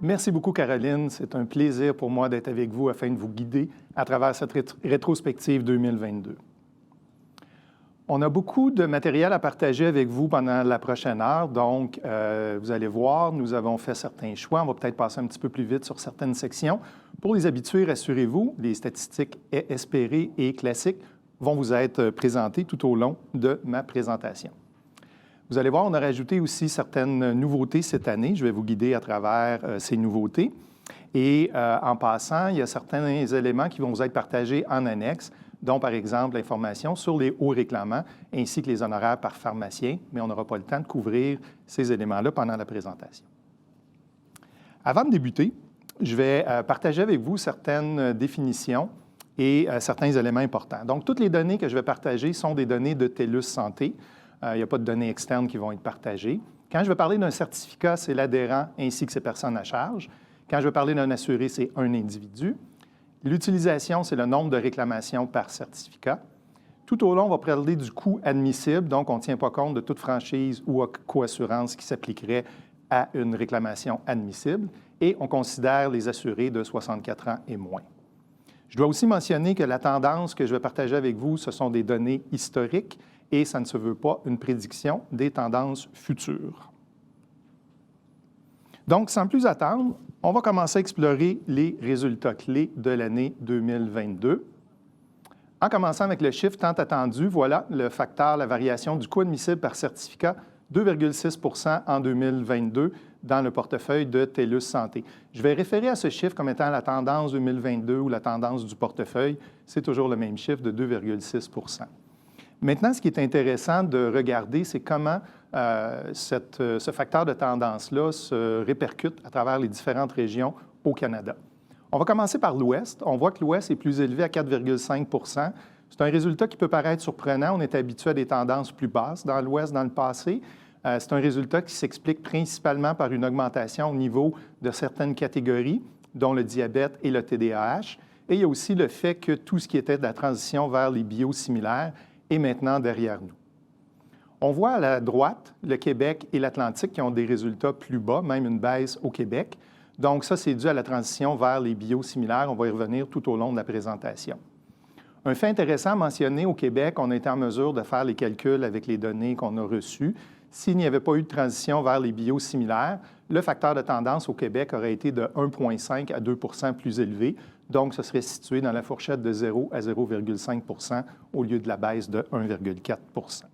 Merci beaucoup, Caroline. C'est un plaisir pour moi d'être avec vous afin de vous guider à travers cette rétrospective 2022. On a beaucoup de matériel à partager avec vous pendant la prochaine heure, donc vous allez voir, nous avons fait certains choix. On va peut-être passer un petit peu plus vite sur certaines sections. Pour les habitués, rassurez-vous, les statistiques espérées et classiques vont vous être présentées tout au long de ma présentation. Vous allez voir, on a rajouté aussi certaines nouveautés cette année. Je vais vous guider à travers ces nouveautés. Et en passant, il y a certains éléments qui vont vous être partagés en annexe, dont par exemple l'information sur les hauts réclamants ainsi que les honoraires par pharmacien, mais on n'aura pas le temps de couvrir ces éléments-là pendant la présentation. Avant de débuter, je vais partager avec vous certaines définitions et certains éléments importants. Donc, toutes les données que je vais partager sont des données de TELUS Santé. Il n'y a pas de données externes qui vont être partagées. Quand je vais parler d'un certificat, c'est l'adhérent ainsi que ses personnes à charge. Quand je vais parler d'un assuré, c'est un individu. L'utilisation, c'est le nombre de réclamations par certificat. Tout au long, on va parler du coût admissible, donc on ne tient pas compte de toute franchise ou coassurance qui s'appliquerait à une réclamation admissible. Et on considère les assurés de 64 ans et moins. Je dois aussi mentionner que la tendance que je vais partager avec vous, ce sont des données historiques et ça ne se veut pas une prédiction des tendances futures. Donc, sans plus attendre, on va commencer à explorer les résultats clés de l'année 2022. En commençant avec le chiffre tant attendu, voilà le facteur, la variation du coût admissible par certificat, 2,6 % en 2022 dans le portefeuille de TELUS Santé. Je vais référer à ce chiffre comme étant la tendance 2022 ou la tendance du portefeuille. C'est toujours le même chiffre de 2,6 %. Maintenant, ce qui est intéressant de regarder, c'est comment ce facteur de tendance-là se répercute à travers les différentes régions au Canada. On va commencer par l'Ouest. On voit que l'Ouest est plus élevé à 4,5 %. C'est un résultat qui peut paraître surprenant. On est habitué à des tendances plus basses dans l'Ouest dans le passé. C'est un résultat qui s'explique principalement par une augmentation au niveau de certaines catégories, dont le diabète et le TDAH. Et il y a aussi le fait que tout ce qui était de la transition vers les biosimilaires est maintenant derrière nous. On voit à la droite le Québec et l'Atlantique qui ont des résultats plus bas, même une baisse au Québec. Donc ça, c'est dû à la transition vers les biosimilaires. On va y revenir tout au long de la présentation. Un fait intéressant à mentionner, au Québec, on a été en mesure de faire les calculs avec les données qu'on a reçues. S'il n'y avait pas eu de transition vers les biosimilaires, le facteur de tendance au Québec aurait été de 1,5 à 2 % plus élevé. Donc, ce serait situé dans la fourchette de 0 à 0,5 % au lieu de la baisse de 1,4 %.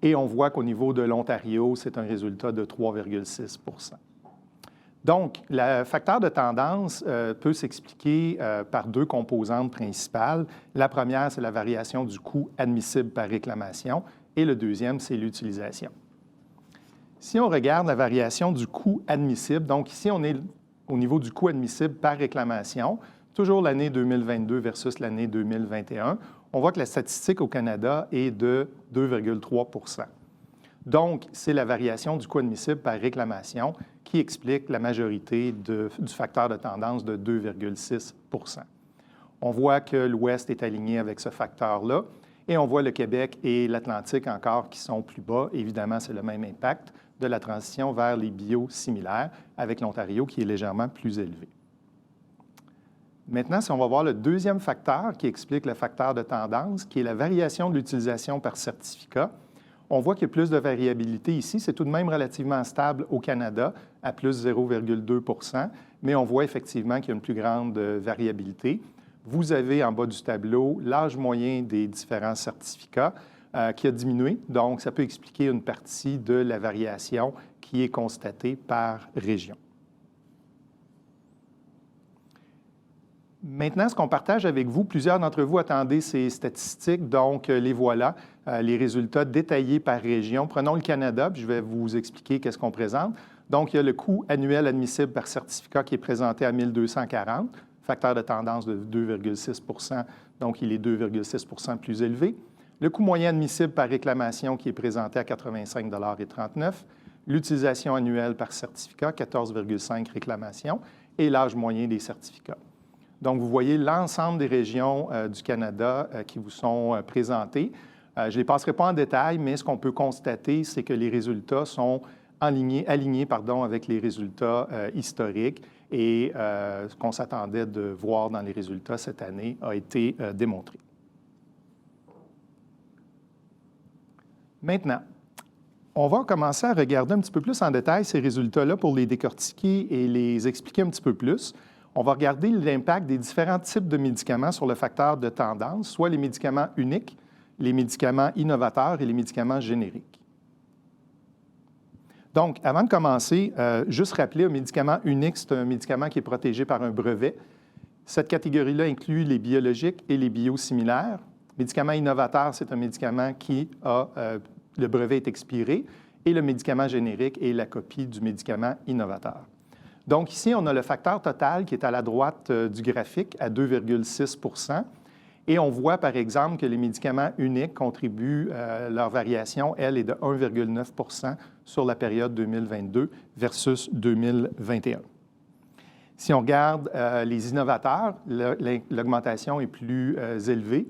Et on voit qu'au niveau de l'Ontario, c'est un résultat de 3,6 %. Donc, le facteur de tendance peut s'expliquer par deux composantes principales. La première, c'est la variation du coût admissible par réclamation et le deuxième, c'est l'utilisation. Si on regarde la variation du coût admissible, donc ici, on est au niveau du coût admissible par réclamation, toujours l'année 2022 versus l'année 2021, on voit que la statistique au Canada est de 2,3 %. Donc, c'est la variation du coût admissible par réclamation qui explique la majorité du facteur de tendance de 2,6 %. On voit que l'Ouest est aligné avec ce facteur-là et on voit le Québec et l'Atlantique encore qui sont plus bas. Évidemment, c'est le même impact de la transition vers les biosimilaires avec l'Ontario qui est légèrement plus élevé. Maintenant, si on va voir le deuxième facteur qui explique le facteur de tendance, qui est la variation de l'utilisation par certificat, on voit qu'il y a plus de variabilité ici. C'est tout de même relativement stable au Canada, à plus 0,2 %, mais on voit effectivement qu'il y a une plus grande variabilité. Vous avez en bas du tableau l'âge moyen des différents certificats qui a diminué. Donc, ça peut expliquer une partie de la variation qui est constatée par région. Maintenant, ce qu'on partage avec vous, plusieurs d'entre vous attendaient ces statistiques, donc les voilà, les résultats détaillés par région. Prenons le Canada, puis je vais vous expliquer qu'est-ce qu'on présente. Donc, il y a le coût annuel admissible par certificat qui est présenté à 1 240, facteur de tendance de 2,6 %, donc il est 2,6 % plus élevé. le coût moyen admissible par réclamation qui est présenté à 85,39 $, l'utilisation annuelle par certificat, 14,5 réclamations, et l'âge moyen des certificats. Donc, vous voyez l'ensemble des régions du Canada qui vous sont présentées. Je ne les passerai pas en détail, mais ce qu'on peut constater, c'est que les résultats sont alignés avec les résultats historiques et ce qu'on s'attendait de voir dans les résultats cette année a été démontré. Maintenant, on va commencer à regarder un petit peu plus en détail ces résultats-là pour les décortiquer et les expliquer un petit peu plus. On va regarder l'impact des différents types de médicaments sur le facteur de tendance, soit les médicaments uniques, les médicaments innovateurs et les médicaments génériques. Donc, avant de commencer, juste rappeler, un médicament unique, c'est un médicament qui est protégé par un brevet. Cette catégorie-là inclut les biologiques et les biosimilaires. Médicament innovateur, c'est un médicament qui a le brevet est expiré, et le médicament générique est la copie du médicament innovateur. Donc ici, on a le facteur total qui est à la droite du graphique à 2,6 %. Et on voit, par exemple, que les médicaments uniques contribuent, leur variation, elle, est de 1,9 % sur la période 2022 versus 2021. Si on regarde les innovateurs, l'augmentation est plus élevée.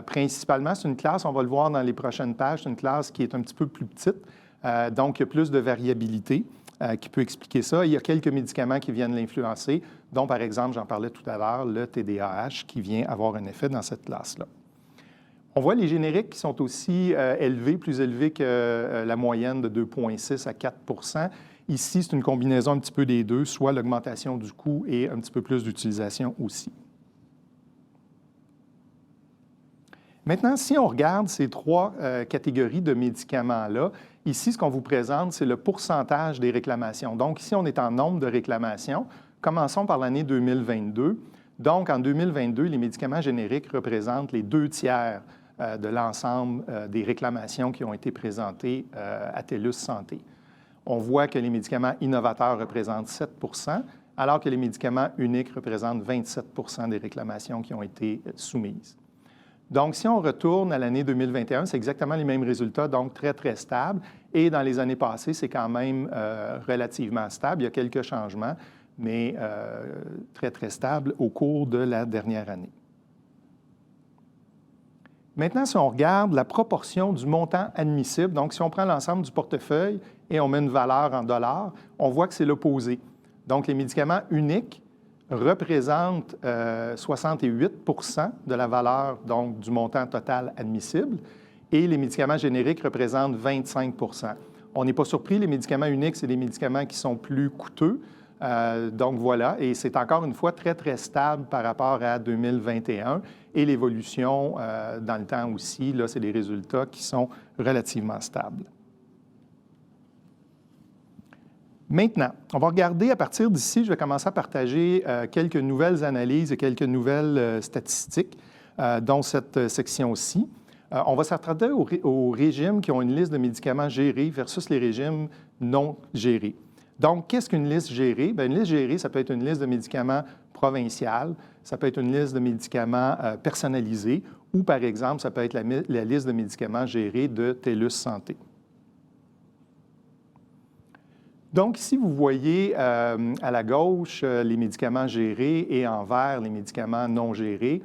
Principalement, c'est une classe, on va le voir dans les prochaines pages, c'est une classe qui est un petit peu plus petite, donc il y a plus de variabilité qui peut expliquer ça. Il y a quelques médicaments qui viennent l'influencer, dont par exemple, j'en parlais tout à l'heure, le TDAH qui vient avoir un effet dans cette classe-là. On voit les génériques qui sont aussi élevés, plus élevés que la moyenne de 2,6 à 4 %. Ici, c'est une combinaison un petit peu des deux, soit l'augmentation du coût et un petit peu plus d'utilisation aussi. Maintenant, si on regarde ces trois catégories de médicaments-là, ici, ce qu'on vous présente, c'est le pourcentage des réclamations. Donc, ici, on est en nombre de réclamations. Commençons par l'année 2022. Donc, en 2022, les médicaments génériques représentent les 2/3 de l'ensemble des réclamations qui ont été présentées à TELUS Santé. On voit que les médicaments innovateurs représentent 7 %, alors que les médicaments uniques représentent 27 % des réclamations qui ont été soumises. Donc, si on retourne à l'année 2021, c'est exactement les mêmes résultats, donc très, très stable. Et dans les années passées, c'est quand même relativement stable. Il y a quelques changements, mais très, très stable au cours de la dernière année. Maintenant, si on regarde la proportion du montant admissible, donc si on prend l'ensemble du portefeuille et on met une valeur en dollars, on voit que c'est l'opposé. Donc, les médicaments uniques représentent 68 % de la valeur donc, du montant total admissible et les médicaments génériques représentent 25 %. On n'est pas surpris, les médicaments uniques, c'est des médicaments qui sont plus coûteux. Donc voilà, et c'est encore une fois très, très stable par rapport à 2021 et l'évolution dans le temps aussi, là, c'est des résultats qui sont relativement stables. Maintenant, on va regarder à partir d'ici, je vais commencer à partager quelques nouvelles analyses et quelques nouvelles statistiques, dont cette section-ci. On va s'attarder aux régimes qui ont une liste de médicaments gérés versus les régimes non gérés. Donc, qu'est-ce qu'une liste gérée? Bien, une liste gérée, ça peut être une liste de médicaments provinciale, ça peut être une liste de médicaments personnalisés ou, par exemple, ça peut être la liste de médicaments gérés de TELUS Santé. Donc, ici, vous voyez à la gauche les médicaments gérés et en vert les médicaments non gérés.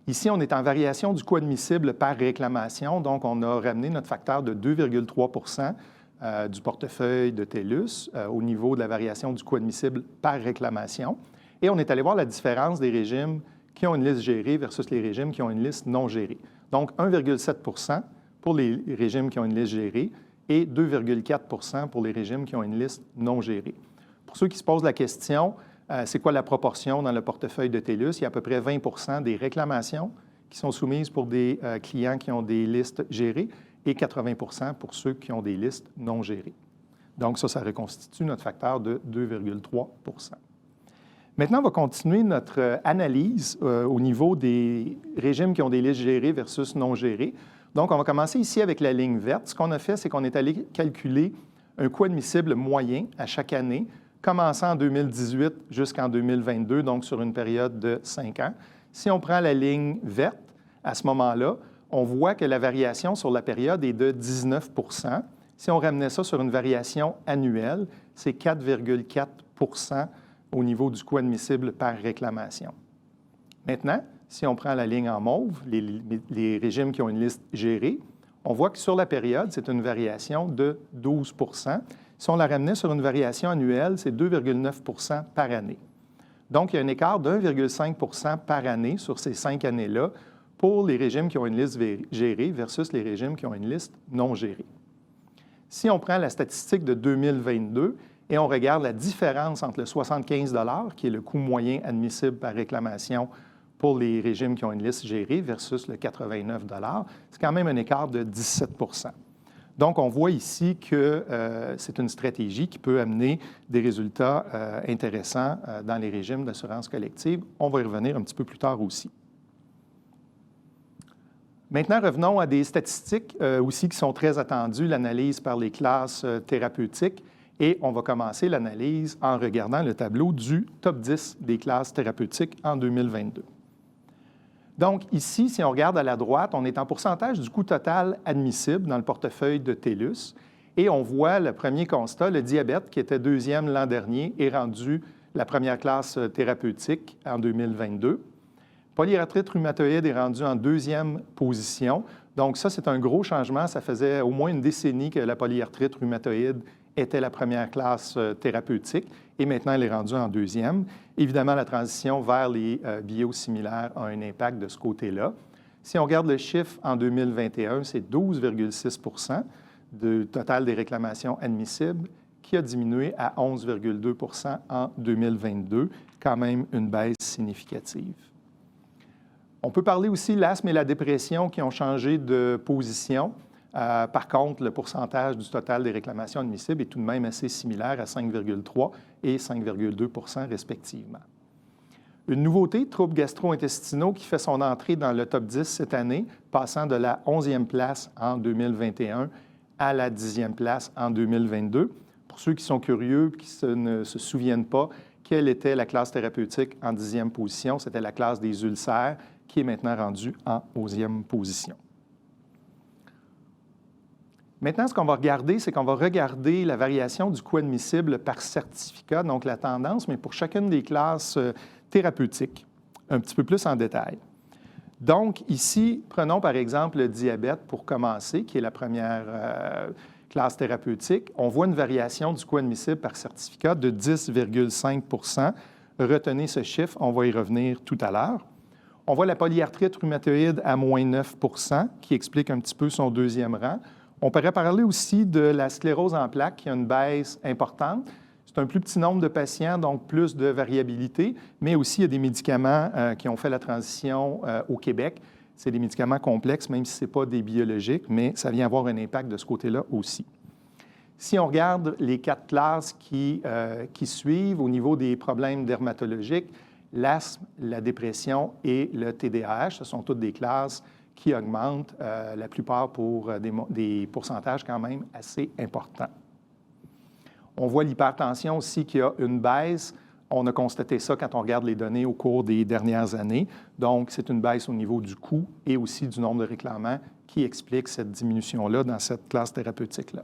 Ici, on est en variation du coût admissible par réclamation. Donc, on a ramené notre facteur de 2,3 % du portefeuille de TELUS au niveau de la variation du coût admissible par réclamation. Et on est allé voir la différence des régimes qui ont une liste gérée versus les régimes qui ont une liste non gérée. Donc, 1,7 % pour les régimes qui ont une liste gérée et 2,4 % pour les régimes qui ont une liste non gérée. Pour ceux qui se posent la question, c'est quoi la proportion dans le portefeuille de TELUS? Il y a à peu près 20 % des réclamations qui sont soumises pour des clients qui ont des listes gérées et 80 % pour ceux qui ont des listes non gérées. Donc ça reconstitue notre facteur de 2,3 %. Maintenant, on va continuer notre analyse au niveau des régimes qui ont des listes gérées versus non gérées. Donc, on va commencer ici avec la ligne verte. Ce qu'on a fait, c'est qu'on est allé calculer un coût admissible moyen à chaque année, commençant en 2018 jusqu'en 2022, donc sur une période de 5 ans. Si on prend la ligne verte, à ce moment-là, on voit que la variation sur la période est de 19 %. Si on ramenait ça sur une variation annuelle, c'est 4,4 % au niveau du coût admissible par réclamation. Maintenant, si on prend la ligne en mauve, les régimes qui ont une liste gérée, on voit que sur la période, c'est une variation de 12 %. Si on la ramenait sur une variation annuelle, c'est 2,9 % par année. Donc, il y a un écart de 1,5 % par année sur ces 5 années-là pour les régimes qui ont une liste gérée versus les régimes qui ont une liste non gérée. Si on prend la statistique de 2022 et on regarde la différence entre le 75 $, qui est le coût moyen admissible par réclamation pour les régimes qui ont une liste gérée, versus le 89 $, c'est quand même un écart de 17 %. Donc, on voit ici que c'est une stratégie qui peut amener des résultats intéressants dans les régimes d'assurance collective. On va y revenir un petit peu plus tard aussi. Maintenant, revenons à des statistiques aussi qui sont très attendues, l'analyse par les classes thérapeutiques. Et on va commencer l'analyse en regardant le tableau du top 10 des classes thérapeutiques en 2022. Donc ici, si on regarde à la droite, on est en pourcentage du coût total admissible dans le portefeuille de TELUS. Et on voit le premier constat, le diabète, qui était deuxième l'an dernier, est rendu la première classe thérapeutique en 2022. Polyarthrite rhumatoïde est rendu en deuxième position. Donc ça, c'est un gros changement. Ça faisait au moins une décennie que la polyarthrite rhumatoïde était la première classe thérapeutique et maintenant, elle est rendue en deuxième. Évidemment, la transition vers les biosimilaires a un impact de ce côté-là. Si on regarde le chiffre en 2021, c'est 12,6 % du total des réclamations admissibles qui a diminué à 11,2 % en 2022, quand même une baisse significative. On peut parler aussi de l'asthme et la dépression qui ont changé de position. Par contre, le pourcentage du total des réclamations admissibles est tout de même assez similaire à 5,3 et 5,2 % respectivement. Une nouveauté, troubles gastro-intestinaux, qui fait son entrée dans le top 10 cette année, passant de la 11e place en 2021 à la 10e place en 2022. Pour ceux qui sont curieux et qui ne se souviennent pas, quelle était la classe thérapeutique en 10e position? C'était la classe des ulcères, qui est maintenant rendue en 11e position. Maintenant, ce qu'on va regarder, c'est qu'on va regarder la variation du coût admissible par certificat, donc la tendance, mais pour chacune des classes thérapeutiques, un petit peu plus en détail. Donc, ici, prenons par exemple le diabète pour commencer, qui est la première classe thérapeutique. On voit une variation du coût admissible par certificat de 10,5 %. Retenez ce chiffre, on va y revenir tout à l'heure. On voit la polyarthrite rhumatoïde à moins 9 %, qui explique un petit peu son deuxième rang. On pourrait parler aussi de la sclérose en plaques, qui a une baisse importante. C'est un plus petit nombre de patients, donc plus de variabilité, mais aussi il y a des médicaments qui ont fait la transition au Québec. C'est des médicaments complexes, même si ce n'est pas des biologiques, mais ça vient avoir un impact de ce côté-là aussi. Si on regarde les 4 classes qui suivent au niveau des problèmes dermatologiques, l'asthme, la dépression et le TDAH, ce sont toutes des classes qui augmentent, la plupart pour des pourcentages quand même assez importants. On voit l'hypertension aussi qui a une baisse. On a constaté ça quand on regarde les données au cours des dernières années. Donc, c'est une baisse au niveau du coût et aussi du nombre de réclamants qui explique cette diminution-là dans cette classe thérapeutique-là.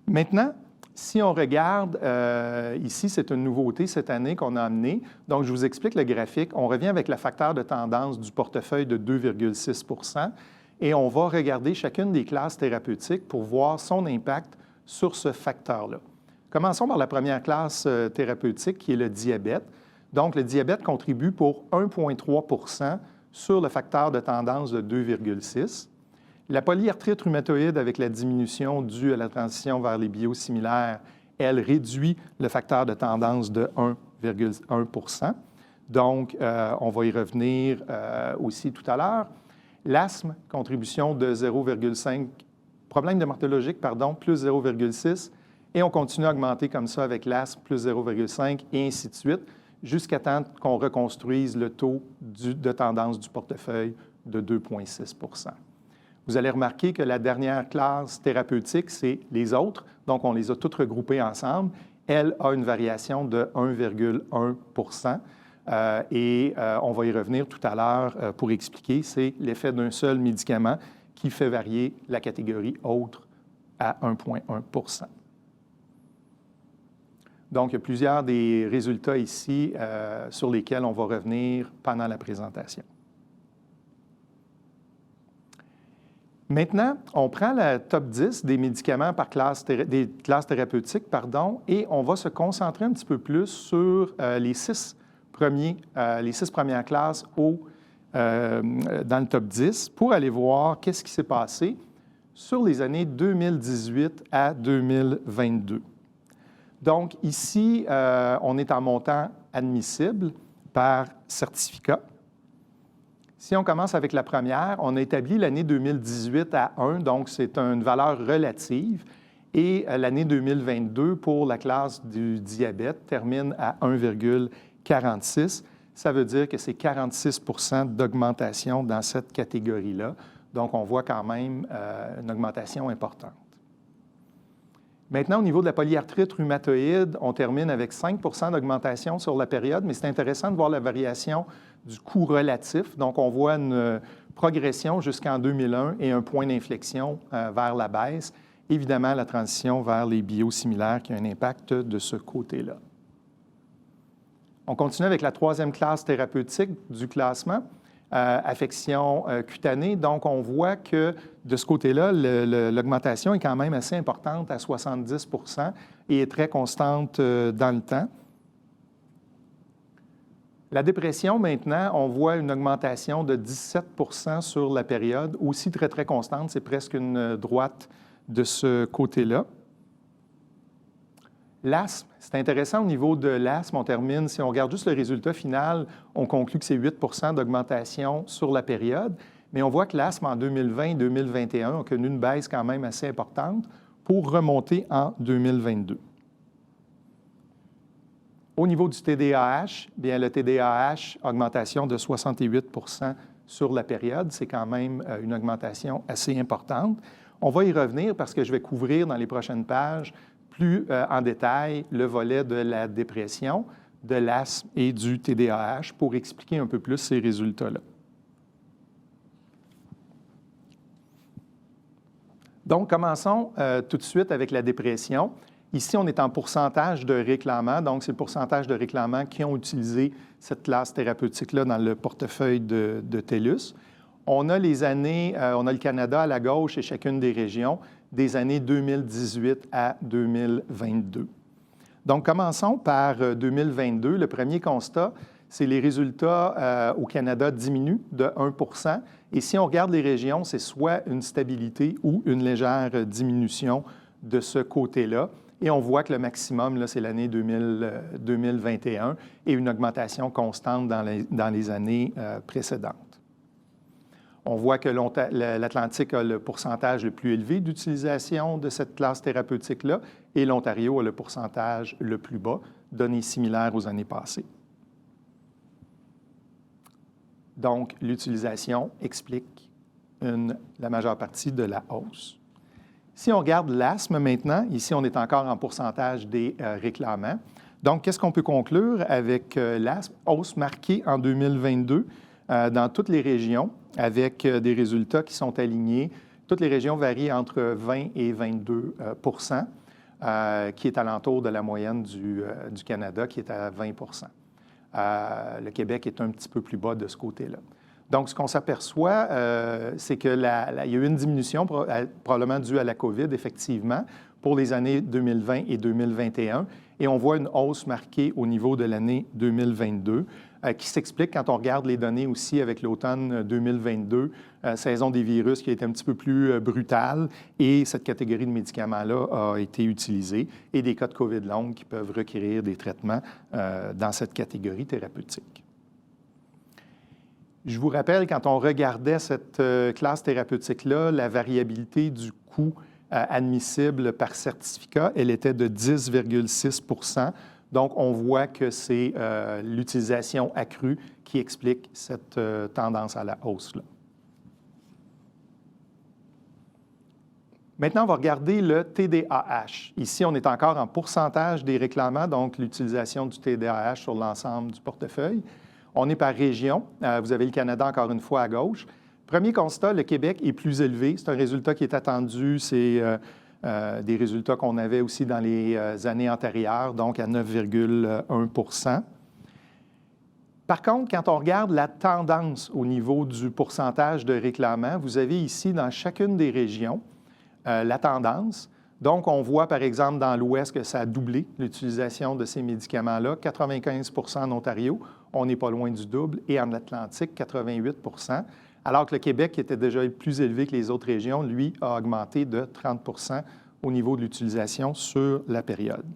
Maintenant, si on regarde, ici, c'est une nouveauté cette année qu'on a amenée. Donc, je vous explique le graphique. On revient avec le facteur de tendance du portefeuille de 2,6 % et on va regarder chacune des classes thérapeutiques pour voir son impact sur ce facteur-là. Commençons par la première classe thérapeutique, qui est le diabète. Donc, le diabète contribue pour 1,3 % sur le facteur de tendance de 2,6 %. La polyarthrite rhumatoïde, avec la diminution due à la transition vers les biosimilaires, elle réduit le facteur de tendance de 1,1 %. Donc, on va y revenir aussi tout à l'heure. L'asthme, contribution de 0,5, problème dermatologique, pardon, plus 0,6. Et on continue à augmenter comme ça avec l'asthme, plus 0,5, et ainsi de suite, jusqu'à temps qu'on reconstruise le taux de tendance du portefeuille de 2,6 %. Vous allez remarquer que la dernière classe thérapeutique, c'est les autres. Donc, on les a toutes regroupées ensemble. Elle a une variation de 1,1 %. On va y revenir tout à l'heure pour expliquer, c'est l'effet d'un seul médicament qui fait varier la catégorie autre à 1,1 %. Donc, il y a plusieurs des résultats ici sur lesquels on va revenir pendant la présentation. Maintenant, on prend la top 10 des médicaments par des classes thérapeutiques, et on va se concentrer un petit peu plus sur les six premières classes dans le top 10 pour aller voir qu'est-ce qui s'est passé sur les années 2018 à 2022. Donc, ici, on est en montant admissible par certificat. Si on commence avec la première, on a établi l'année 2018 à 1, donc c'est une valeur relative, et l'année 2022 pour la classe du diabète termine à 1,46. Ça veut dire que c'est 46 % d'augmentation dans cette catégorie-là. Donc, on voit quand même une augmentation importante. Maintenant, au niveau de la polyarthrite rhumatoïde, on termine avec 5 % d'augmentation sur la période, mais c'est intéressant de voir la variation du coût relatif. Donc, on voit une progression jusqu'en 2001 et un point d'inflexion vers la baisse. Évidemment, la transition vers les biosimilaires qui a un impact de ce côté-là. On continue avec la troisième classe thérapeutique du classement, affection cutanée. Donc, on voit que de ce côté-là, l'augmentation est quand même assez importante à 70 % et est très constante dans le temps. La dépression, maintenant, on voit une augmentation de 17 % sur la période, aussi très, très constante. C'est presque une droite de ce côté-là. L'asthme, c'est intéressant au niveau de l'asthme. On termine, si on regarde juste le résultat final, on conclut que c'est 8 % d'augmentation sur la période. Mais on voit que l'asthme en 2020 et 2021 a connu une baisse quand même assez importante pour remonter en 2022. Au niveau du TDAH, bien, le TDAH, augmentation de 68 % sur la période, c'est quand même une augmentation assez importante. On va y revenir parce que je vais couvrir dans les prochaines pages plus en détail le volet de la dépression, de l'asthme et du TDAH pour expliquer un peu plus ces résultats-là. Donc, commençons tout de suite avec la dépression. Ici, on est en pourcentage de réclamants, donc c'est le pourcentage de réclamants qui ont utilisé cette classe thérapeutique-là dans le portefeuille de TELUS. On a les années, on a le Canada à la gauche et chacune des régions, des années 2018 à 2022. Donc, commençons par 2022. Le premier constat, c'est les résultats au Canada diminuent de 1 %. Et si on regarde les régions, c'est soit une stabilité ou une légère diminution de ce côté-là. Et on voit que le maximum, c'est l'année 2021 et une augmentation constante dans les années précédentes. On voit que l'Atlantique a le pourcentage le plus élevé d'utilisation de cette classe thérapeutique-là et l'Ontario a le pourcentage le plus bas, données similaires aux années passées. Donc, l'utilisation explique la majeure partie de la hausse. Si on regarde l'asthme maintenant, ici, on est encore en pourcentage des réclamants. Donc, qu'est-ce qu'on peut conclure avec l'asthme? Hausse marquée en 2022 dans toutes les régions avec des résultats qui sont alignés. Toutes les régions varient entre 20 et 22 %, qui est alentour de la moyenne du Canada, qui est à 20 %. Le Québec est un petit peu plus bas de ce côté-là. Donc, ce qu'on s'aperçoit, c'est qu'il y a eu une diminution probablement due à la COVID, effectivement, pour les années 2020 et 2021. Et on voit une hausse marquée au niveau de l'année 2022, qui s'explique quand on regarde les données aussi avec l'automne 2022, saison des virus qui a été un petit peu plus brutale, et cette catégorie de médicaments-là a été utilisée, et des cas de COVID longue qui peuvent requérir des traitements dans cette catégorie thérapeutique. Je vous rappelle, quand on regardait cette classe thérapeutique-là, la variabilité du coût admissible par certificat, elle était de 10,6 %. Donc, on voit que c'est l'utilisation accrue qui explique cette tendance à la hausse-là. Maintenant, on va regarder le TDAH. Ici, on est encore en pourcentage des réclamants, donc l'utilisation du TDAH sur l'ensemble du portefeuille. On est par région. Vous avez le Canada, encore une fois, à gauche. Premier constat, le Québec est plus élevé. C'est un résultat qui est attendu. C'est des résultats qu'on avait aussi dans les années antérieures, donc à 9,1 %. Par contre, quand on regarde la tendance au niveau du pourcentage de réclamants, vous avez ici, dans chacune des régions, la tendance. Donc, on voit, par exemple, dans l'Ouest que ça a doublé l'utilisation de ces médicaments-là, 95 % en Ontario, on n'est pas loin du double, et en Atlantique, 88 %, alors que le Québec, qui était déjà plus élevé que les autres régions, lui, a augmenté de 30 % au niveau de l'utilisation sur la période.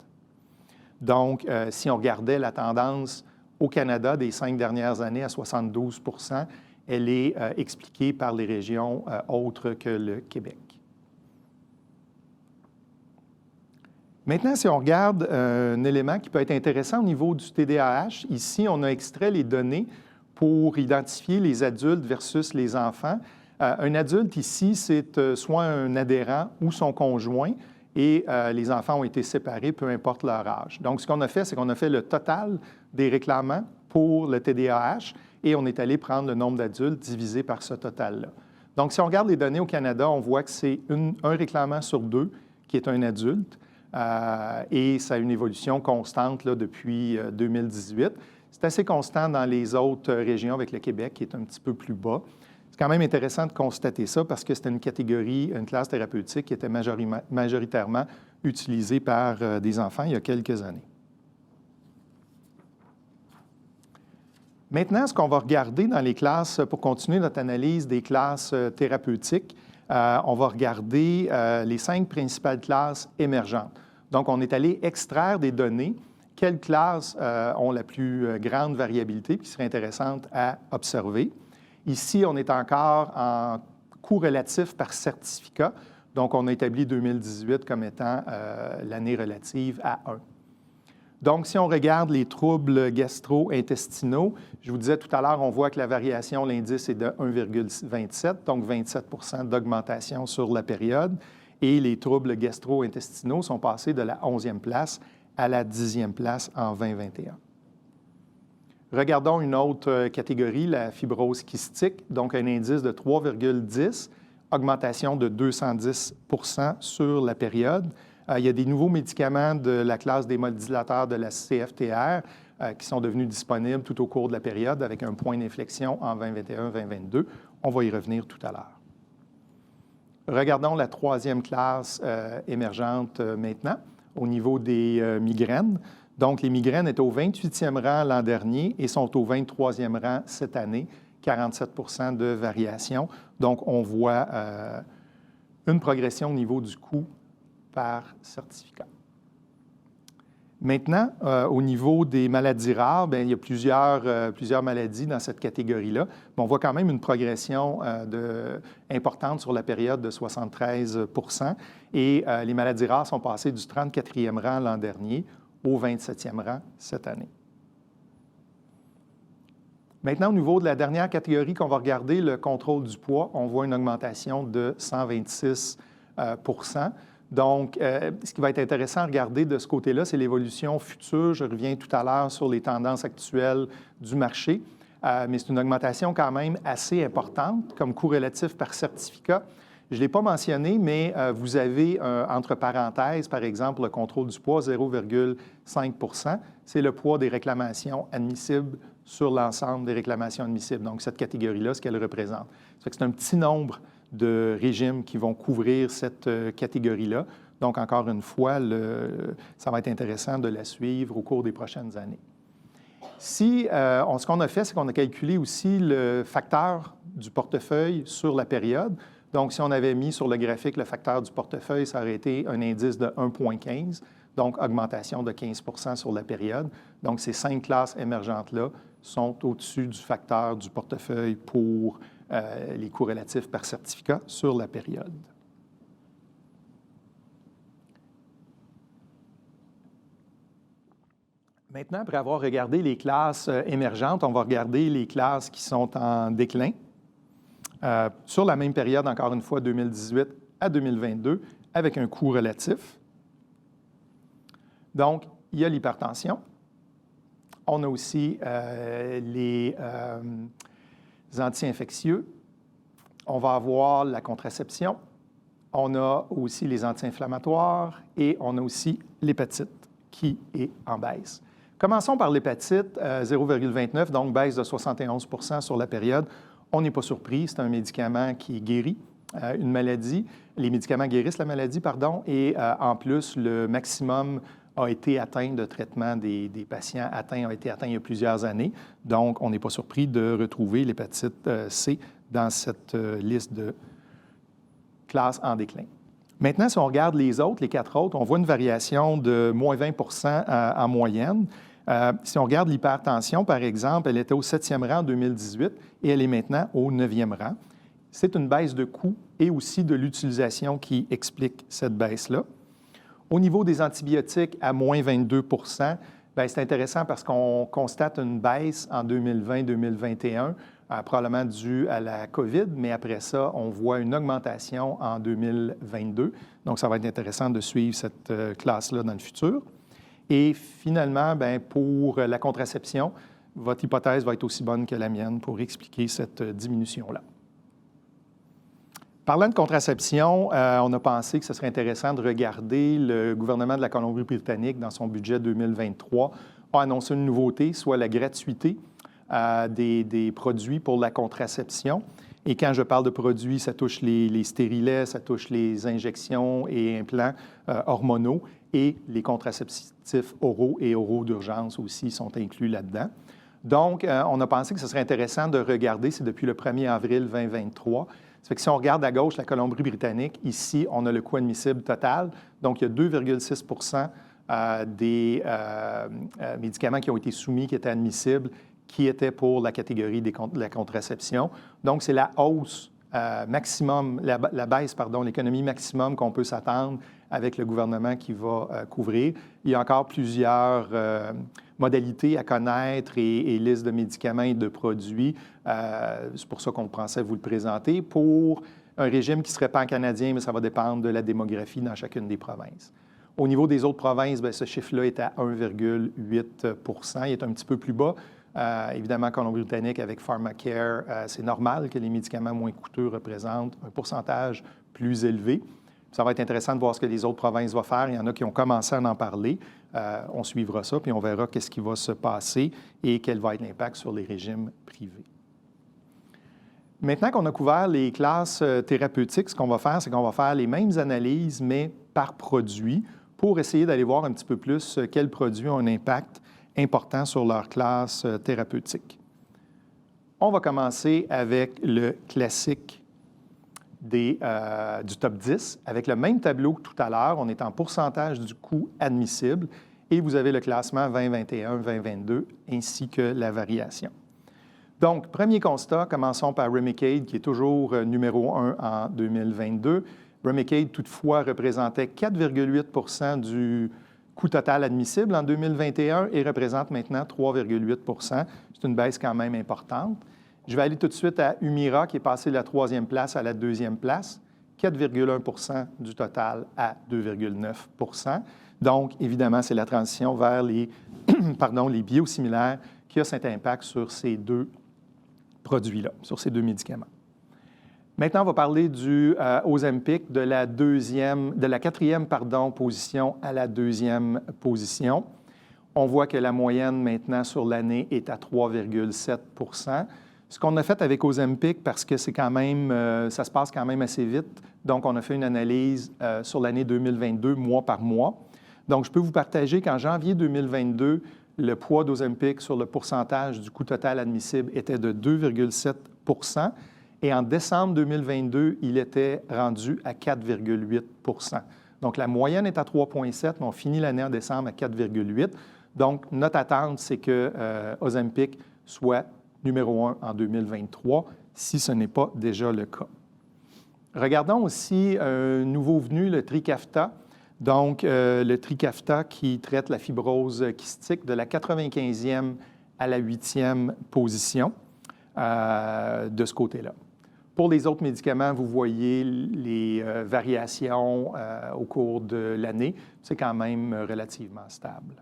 Donc, si on regardait la tendance au Canada des 5 dernières années à 72 %, elle est expliquée par les régions autres que le Québec. Maintenant, si on regarde un élément qui peut être intéressant au niveau du TDAH, ici, on a extrait les données pour identifier les adultes versus les enfants. Un adulte ici, c'est soit un adhérent ou son conjoint, et les enfants ont été séparés, peu importe leur âge. Donc, ce qu'on a fait, c'est qu'on a fait le total des réclamants pour le TDAH et on est allé prendre le nombre d'adultes divisé par ce total-là. Donc, si on regarde les données au Canada, on voit que c'est un réclamant sur 2 qui est un adulte. Et ça a une évolution constante là, depuis 2018. C'est assez constant dans les autres régions avec le Québec, qui est un petit peu plus bas. C'est quand même intéressant de constater ça parce que c'était une catégorie, une classe thérapeutique qui était majoritairement utilisée par des enfants il y a quelques années. Maintenant, ce qu'on va regarder dans les classes, pour continuer notre analyse des classes thérapeutiques, on va regarder les 5 principales classes émergentes. Donc, on est allé extraire des données. Quelles classes ont la plus grande variabilité, qui serait intéressante à observer? Ici, on est encore en coût relatif par certificat. Donc, on a établi 2018 comme étant l'année relative à 1. Donc, si on regarde les troubles gastro-intestinaux, je vous disais tout à l'heure, on voit que la variation, l'indice est de 1,27, donc 27 % d'augmentation sur la période. Et les troubles gastro-intestinaux sont passés de la 11e place à la 10e place en 2021. Regardons une autre catégorie, la fibrose kystique, donc un indice de 3,10, augmentation de 210 % sur la période. Il y a des nouveaux médicaments de la classe des modulateurs de la CFTR qui sont devenus disponibles tout au cours de la période avec un point d'inflexion en 2021-2022. On va y revenir tout à l'heure. Regardons la 3e classe émergente maintenant au niveau des migraines. Donc, les migraines étaient au 28e rang l'an dernier et sont au 23e rang cette année, 47 % de variation. Donc, on voit une progression au niveau du coût par certificat. Maintenant, au niveau des maladies rares, bien, il y a plusieurs maladies dans cette catégorie-là. Mais on voit quand même une progression importante sur la période de 73 % et les maladies rares sont passées du 34e rang l'an dernier au 27e rang cette année. Maintenant, au niveau de la dernière catégorie qu'on va regarder, le contrôle du poids, on voit une augmentation de 126 %. Donc, ce qui va être intéressant à regarder de ce côté-là, c'est l'évolution future. Je reviens tout à l'heure sur les tendances actuelles du marché, mais c'est une augmentation quand même assez importante comme coût relatif par certificat. Je ne l'ai pas mentionné, mais vous avez entre parenthèses, par exemple, le contrôle du poids, 0,5 %. C'est le poids des réclamations admissibles sur l'ensemble des réclamations admissibles. Donc, cette catégorie-là, ce qu'elle représente. Ça fait que c'est un petit nombre de régimes qui vont couvrir cette catégorie-là. Donc, encore une fois, ça va être intéressant de la suivre au cours des prochaines années. Ce qu'on a fait, c'est qu'on a calculé aussi le facteur du portefeuille sur la période. Donc, si on avait mis sur le graphique le facteur du portefeuille, ça aurait été un indice de 1,15, donc augmentation de 15 % sur la période. Donc, ces 5 classes émergentes-là sont au-dessus du facteur du portefeuille pour les coûts relatifs par certificat sur la période. Maintenant, après avoir regardé les classes émergentes, on va regarder les classes qui sont en déclin. Sur la même période, encore une fois, 2018 à 2022 avec un coût relatif. Donc, il y a l'hypertension. On a aussi les anti-infectieux. On va avoir la contraception. On a aussi les anti-inflammatoires et on a aussi l'hépatite qui est en baisse. Commençons par l'hépatite, 0,29, donc baisse de 71 % sur la période. On n'est pas surpris, c'est un médicament qui guérit une maladie. Les médicaments guérissent la maladie, pardon, et en plus, le maximum a été atteint de traitement des patients atteints, a été atteint il y a plusieurs années. Donc, on n'est pas surpris de retrouver l'hépatite C dans cette liste de classes en déclin. Maintenant, si on regarde les autres, les 4 autres, on voit une variation de moins 20 % en moyenne. Si on regarde l'hypertension, par exemple, elle était au 7e rang en 2018 et elle est maintenant au 9e rang. C'est une baisse de coût et aussi de l'utilisation qui explique cette baisse-là. Au niveau des antibiotiques, à moins 22 %, c'est intéressant parce qu'on constate une baisse en 2020-2021, probablement due à la COVID, mais après ça, on voit une augmentation en 2022. Donc, ça va être intéressant de suivre cette classe-là dans le futur. Et finalement, pour la contraception, votre hypothèse va être aussi bonne que la mienne pour expliquer cette diminution-là. Parlant de contraception, on a pensé que ce serait intéressant de regarder le gouvernement de la Colombie-Britannique, dans son budget 2023, a annoncé une nouveauté, soit la gratuité des produits pour la contraception. Et quand je parle de produits, ça touche les stérilets, ça touche les injections et implants hormonaux et les contraceptifs oraux et oraux d'urgence aussi sont inclus là-dedans. Donc, on a pensé que ce serait intéressant de regarder, c'est depuis le 1er avril 2023. Ça fait que si on regarde à gauche la Colombie-Britannique, ici, on a le coût admissible total. Donc, il y a 2,6 % des médicaments qui ont été soumis, qui étaient admissibles, qui étaient pour la catégorie de la contraception. Donc, c'est la hausse maximum, la baisse, pardon, l'économie maximum qu'on peut s'attendre avec le gouvernement qui va couvrir. Il y a encore plusieurs modalités à connaître et listes de médicaments et de produits. C'est pour ça qu'on pensait vous le présenter. Pour un régime qui serait pan-canadien, mais ça va dépendre de la démographie dans chacune des provinces. Au niveau des autres provinces, ce chiffre-là est à 1,8 %. Il est un petit peu plus bas. Évidemment, Colombie-Britannique, avec PharmaCare, c'est normal que les médicaments moins coûteux représentent un pourcentage plus élevé. Ça va être intéressant de voir ce que les autres provinces vont faire. Il y en a qui ont commencé à en parler. On suivra ça, puis on verra qu'est-ce qui va se passer et quel va être l'impact sur les régimes privés. Maintenant qu'on a couvert les classes thérapeutiques, ce qu'on va faire, c'est qu'on va faire les mêmes analyses, mais par produit, pour essayer d'aller voir un petit peu plus quels produits ont un impact important sur leur classe thérapeutique. On va commencer avec le classique du top 10, avec le même tableau que tout à l'heure. On est en pourcentage du coût admissible et vous avez le classement 2021, 2022 ainsi que la variation. Donc, premier constat, commençons par Remicade, qui est toujours numéro 1 en 2022. Remicade, toutefois, représentait 4,8 % du coût total admissible en 2021 et représente maintenant 3,8 %. C'est une baisse quand même importante. Je vais aller tout de suite à Humira, qui est passé de la 3e place à la 2e place, 4,1 % du total à 2,9 %. Donc, évidemment, c'est la transition vers les biosimilaires qui a cet impact sur ces deux produits-là, sur ces deux médicaments. Maintenant, on va parler du Ozempic, de la 4e position à la 2e position. On voit que la moyenne maintenant sur l'année est à 3,7 %. Ce qu'on a fait avec Ozempic, parce que c'est quand même, ça se passe quand même assez vite, donc on a fait une analyse sur l'année 2022, mois par mois. Donc, je peux vous partager qu'en janvier 2022, le poids d'Ozempic sur le pourcentage du coût total admissible était de 2,7 % et en décembre 2022, il était rendu à 4,8 %. Donc, la moyenne est à 3,7 %, mais on finit l'année en décembre à 4,8 %. Donc, notre attente, c'est que Ozempic soit numéro 1 en 2023, si ce n'est pas déjà le cas. Regardons aussi un nouveau venu, le Trikafta. Donc, le Trikafta qui traite la fibrose kystique de la 95e à la 8e position de ce côté-là. Pour les autres médicaments, vous voyez les variations au cours de l'année. C'est quand même relativement stable.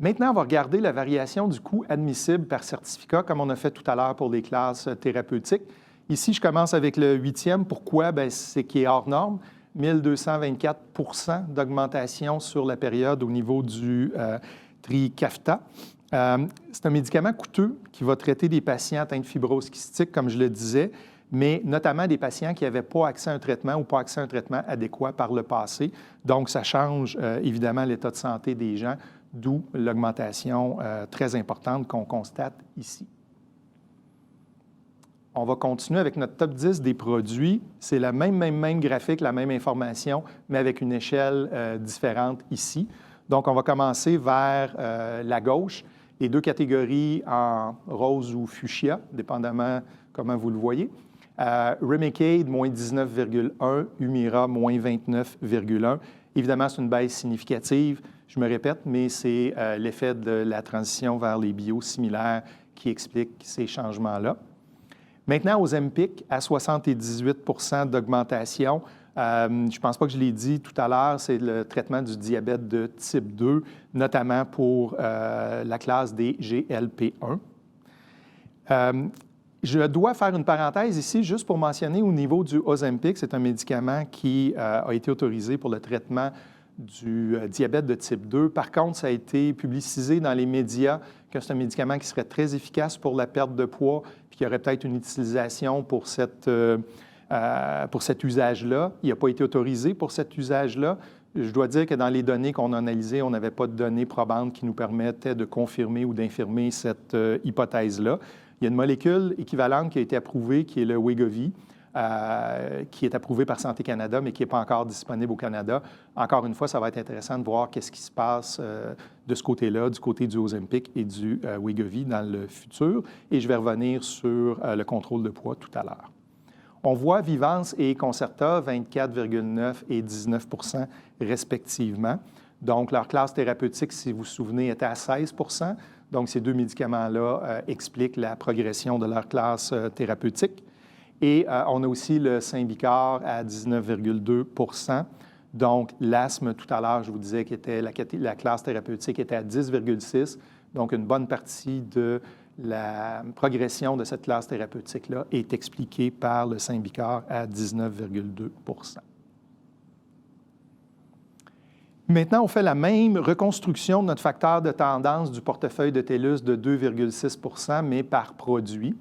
Maintenant, on va regarder la variation du coût admissible par certificat, comme on a fait tout à l'heure pour les classes thérapeutiques. Ici, je commence avec le 8e. Pourquoi? Bien, c'est qui est hors norme. 1224 % d'augmentation sur la période au niveau du Trikafta. C'est un médicament coûteux qui va traiter des patients atteints de fibrose kystique, comme je le disais, mais notamment des patients qui n'avaient pas accès à un traitement ou pas accès à un traitement adéquat par le passé. Donc, ça change évidemment l'état de santé des gens, d'où l'augmentation très importante qu'on constate ici. On va continuer avec notre top 10 des produits. C'est la même graphique, la même information, mais avec une échelle différente ici. Donc, on va commencer vers la gauche. Les deux catégories en rose ou fuchsia, dépendamment comment vous le voyez. Remicade, moins 19,1, Humira, moins 29,1. Évidemment, c'est une baisse significative. Je me répète, mais c'est l'effet de la transition vers les biosimilaires qui explique ces changements-là. Maintenant, Ozempic, à 78 % d'augmentation. Je ne pense pas que je l'ai dit tout à l'heure, c'est le traitement du diabète de type 2, notamment pour la classe des GLP-1. Je dois faire une parenthèse ici juste pour mentionner au niveau du Ozempic, c'est un médicament qui a été autorisé pour le traitement du diabète de type 2. Par contre, ça a été publicisé dans les médias que c'est un médicament qui serait très efficace pour la perte de poids puis qu'il y aurait peut-être une utilisation pour cet usage-là. Il n'a pas été autorisé pour cet usage-là. Je dois dire que dans les données qu'on a analysées, on n'avait pas de données probantes qui nous permettaient de confirmer ou d'infirmer cette hypothèse-là. Il y a une molécule équivalente qui a été approuvée, qui est le Wegovy, qui est approuvé par Santé Canada, mais qui n'est pas encore disponible au Canada. Encore une fois, ça va être intéressant de voir qu'est-ce qui se passe de ce côté-là, du côté du Ozempic et du Wegovy dans le futur. Et je vais revenir sur le contrôle de poids tout à l'heure. On voit Vivance et Concerta, 24,9 et 19 % respectivement. Donc, leur classe thérapeutique, si vous vous souvenez, était à 16 %. Donc, ces deux médicaments-là expliquent la progression de leur classe thérapeutique. Et on a aussi le Symbicort à 19,2 %. Donc, l'asthme, tout à l'heure, je vous disais que la classe thérapeutique était à 10,6 %. Donc, une bonne partie de la progression de cette classe thérapeutique-là est expliquée par le Symbicort à 19,2 %. Maintenant, on fait la même reconstruction de notre facteur de tendance du portefeuille de TELUS de 2,6 %, mais par produit.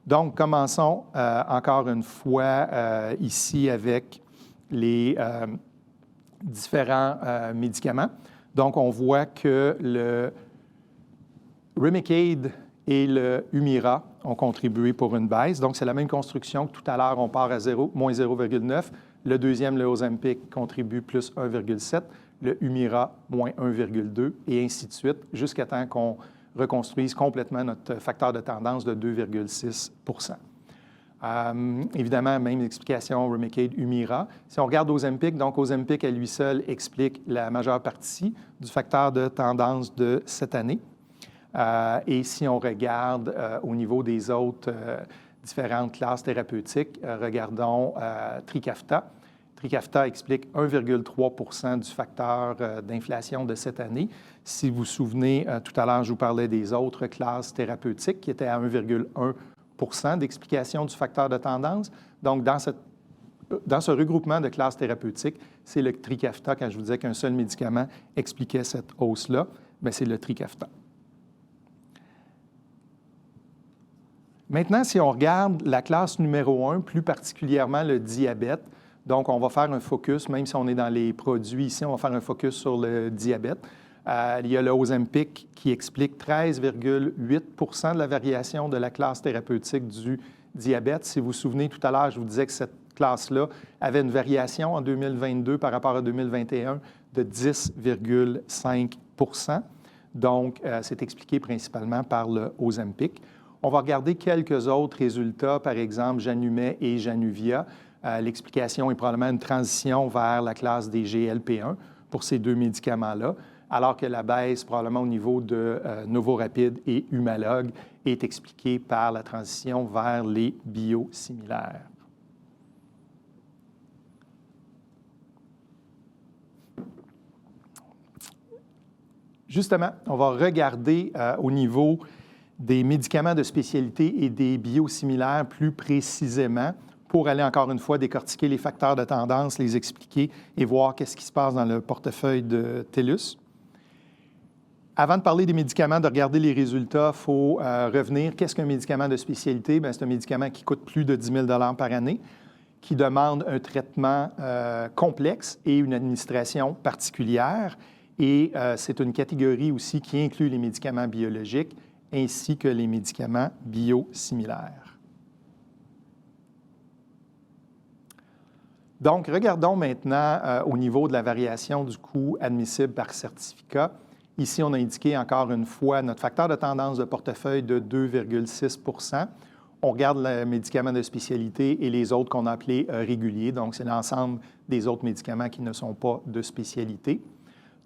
Donc, commençons encore une fois ici avec les différents médicaments. Donc, on voit que le Remicade et le Humira ont contribué pour une baisse. Donc, c'est la même construction que tout à l'heure, on part à moins 0,9. Le deuxième, le Ozempic, contribue plus 1,7. Le Humira, moins 1,2, et ainsi de suite, jusqu'à temps qu'on reconstruise complètement notre facteur de tendance de 2,6 %. Évidemment, même explication Remicade, Humira. Si on regarde Ozempic, donc Ozempic à lui seul explique la majeure partie du facteur de tendance de cette année. Et si on regarde au niveau des autres différentes classes thérapeutiques, regardons Trikafta. Trikafta explique 1,3 % du facteur d'inflation de cette année. Si vous vous souvenez, tout à l'heure, je vous parlais des autres classes thérapeutiques qui étaient à 1,1 % d'explication du facteur de tendance. Donc, dans ce regroupement de classes thérapeutiques, c'est le Trikafta, quand je vous disais qu'un seul médicament expliquait cette hausse-là, bien, c'est le Trikafta. Maintenant, si on regarde la classe numéro 1, plus particulièrement le diabète, donc on va faire un focus, même si on est dans les produits ici, on va faire un focus sur le diabète. Il y a le Ozempic qui explique 13,8 % de la variation de la classe thérapeutique du diabète. Si vous vous souvenez, tout à l'heure, je vous disais que cette classe-là avait une variation en 2022 par rapport à 2021 de 10,5 %. Donc, c'est expliqué principalement par le Ozempic. On va regarder quelques autres résultats, par exemple Janumet et Januvia. L'explication est probablement une transition vers la classe des GLP-1 pour ces deux médicaments-là. alors que la baisse, probablement au niveau de Novorapid et Humalog, est expliquée par la transition vers les biosimilaires. Justement, on va regarder au niveau des médicaments de spécialité et des biosimilaires plus précisément pour aller encore une fois décortiquer les facteurs de tendance, les expliquer et voir qu'est-ce qui se passe dans le portefeuille de TELUS. Avant de parler des médicaments, de regarder les résultats, il faut revenir. Qu'est-ce qu'un médicament de spécialité? Bien, c'est un médicament qui coûte plus de 10 000 $ par année, qui demande un traitement complexe et une administration particulière. Et c'est une catégorie aussi qui inclut les médicaments biologiques ainsi que les médicaments biosimilaires. Donc, regardons maintenant au niveau de la variation du coût admissible par certificat. Ici, on a indiqué encore une fois notre facteur de tendance de portefeuille de 2,6 %. On regarde les médicaments de spécialité et les autres qu'on a appelés réguliers. Donc, c'est l'ensemble des autres médicaments qui ne sont pas de spécialité.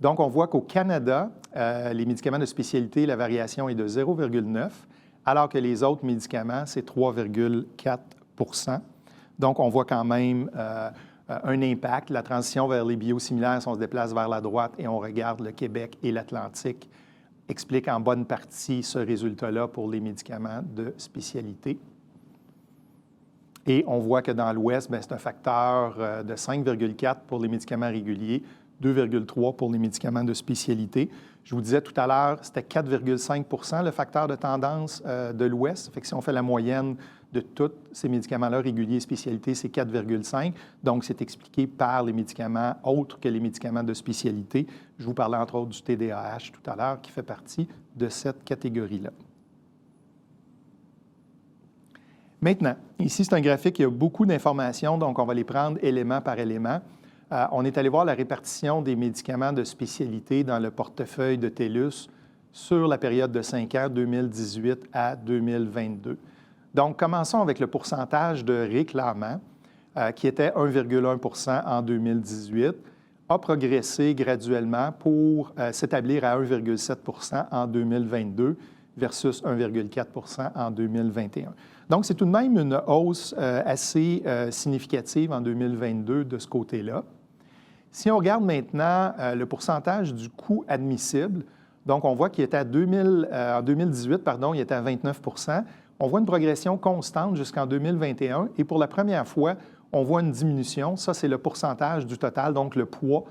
Donc, on voit qu'au Canada, les médicaments de spécialité, la variation est de 0,9 %, alors que les autres médicaments, c'est 3,4 %. Donc, on voit quand même un impact. La transition vers les biosimilaires, si on se déplace vers la droite et on regarde le Québec et l'Atlantique, explique en bonne partie ce résultat-là pour les médicaments de spécialité. Et on voit que dans l'Ouest, c'est un facteur de 5,4 pour les médicaments réguliers, 2,3 pour les médicaments de spécialité. Je vous disais tout à l'heure, c'était 4,5 % le facteur de tendance de l'Ouest. Fait que si on fait la moyenne de tous ces médicaments-là, réguliers et spécialité, c'est 4,5. Donc, c'est expliqué par les médicaments autres que les médicaments de spécialité. Je vous parlais entre autres du TDAH tout à l'heure, qui fait partie de cette catégorie-là. Maintenant, ici, c'est un graphique qui a beaucoup d'informations, donc on va les prendre élément par élément. On est allé voir la répartition des médicaments de spécialité dans le portefeuille de TELUS sur la période de 5 ans, 2018 à 2022. Donc, commençons avec le pourcentage de réclamants, qui était 1,1 % en 2018, a progressé graduellement pour s'établir à 1,7 % en 2022 versus 1,4 % en 2021. Donc, c'est tout de même une hausse assez significative en 2022 de ce côté-là. Si on regarde maintenant le pourcentage du coût admissible, donc on voit qu'il était en 2018, il était à 29 %. On voit une progression constante jusqu'en 2021 et pour la première fois, on voit une diminution. Ça, c'est le pourcentage du total, donc le poids